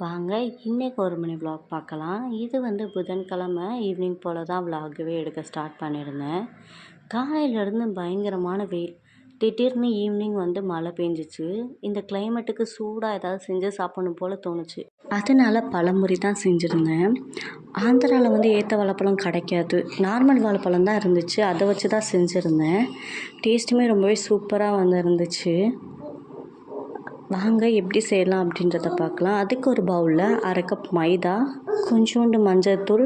வாங்க இன்னைக்கு ஒரு மணி vlog பார்க்கலாம். இது வந்து புதன்கிழமை ஈவினிங் போல் தான் vlogவே எடுக்க ஸ்டார்ட் பண்ணியிருந்தேன். காலையிலேருந்து பயங்கரமான வெயில். திடீர்னு ஈவினிங் வந்து மழை பெஞ்சிச்சு. இந்த கிளைமேட்டுக்கு சூடாக ஏதாவது செஞ்சு சாப்பிடணும் போல் தோணுச்சு. அதனால பழமுறி தான் செஞ்சுருந்தேன். ஆந்திராவில் வந்து ஏற்ற வாழைப்பழம் கிடைக்காது, நார்மல் வாழைப்பழம் தான் இருந்துச்சு. அதை வச்சு தான் செஞ்சுருந்தேன். டேஸ்ட்டுமே ரொம்பவே சூப்பராக வந்து இருந்துச்சு. வாங்க எப்படி செய்யலாம் அப்படின்றத பார்க்கலாம். அதுக்கு ஒரு பவுலில் அரை கப் மைதா, கொஞ்சோண்டு மஞ்சள்தூள்,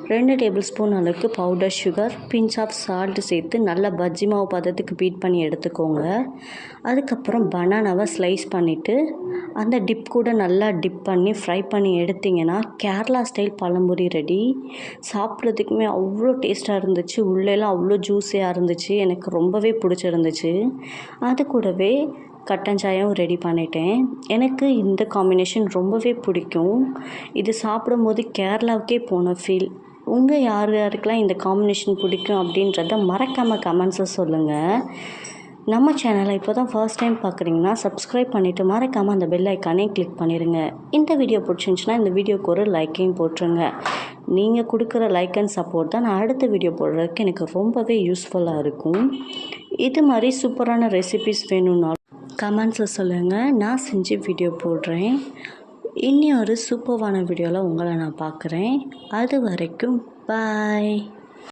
2 டேபிள் ஸ்பூன் அளவுக்கு powder sugar, pinch of salt சேர்த்து நல்லா பஜ்ஜி மாவு பதத்துக்கு பீட் பண்ணி எடுத்துக்கோங்க. அதுக்கப்புறம் பனானாவை ஸ்லைஸ் பண்ணிவிட்டு அந்த டிப் கூட நல்லா டிப் பண்ணி ஃப்ரை பண்ணி எடுத்திங்கன்னா கேரளா ஸ்டைல் பழம்பொரி ரெடி. சாப்பிட்றதுக்குமே அவ்வளோ டேஸ்ட்டாக இருந்துச்சு. உள்ளெல்லாம் அவ்வளோ ஜூஸியாக இருந்துச்சு. எனக்கு ரொம்பவே பிடிச்சிருந்துச்சு. அது கூடவே கட்டஞ்சாயம் ரெடி பண்ணிட்டேன். எனக்கு இந்த காம்பினேஷன் ரொம்பவே பிடிக்கும். இது சாப்பிடும்போது கேரளாவுக்கே போன ஃபீல். உங்கள் யார் யாருக்கெல்லாம் இந்த காம்பினேஷன் பிடிக்கும் அப்படின்றத மறக்காமல் கமெண்ட்ஸில் சொல்லுங்கள். நம்ம சேனலை இப்போ தான் ஃபர்ஸ்ட் டைம் பார்க்குறீங்கன்னா சப்ஸ்கிரைப் பண்ணிவிட்டு மறக்காமல் அந்த பெல் ஐக்கானே கிளிக் பண்ணிடுங்க. இந்த வீடியோ பிடிச்சிருந்துச்சுன்னா இந்த வீடியோக்கு ஒரு லைக்கையும் போட்டுருங்க. நீங்கள் கொடுக்குற லைக் அண்ட் சப்போர்ட் தான் நான் அடுத்த வீடியோ போடுறதுக்கு எனக்கு ரொம்பவே யூஸ்ஃபுல்லாக இருக்கும். இது மாதிரி சூப்பரான ரெசிபிஸ் வேணும்னாலும் கமெண்ட்ஸில் சொல்லுங்கள். நான் செஞ்சு வீடியோ போடுறேன். இன்னும் ஒரு சூப்பரான வீடியோவில் உங்களை நான் பார்க்குறேன். அது வரைக்கும் பாய்.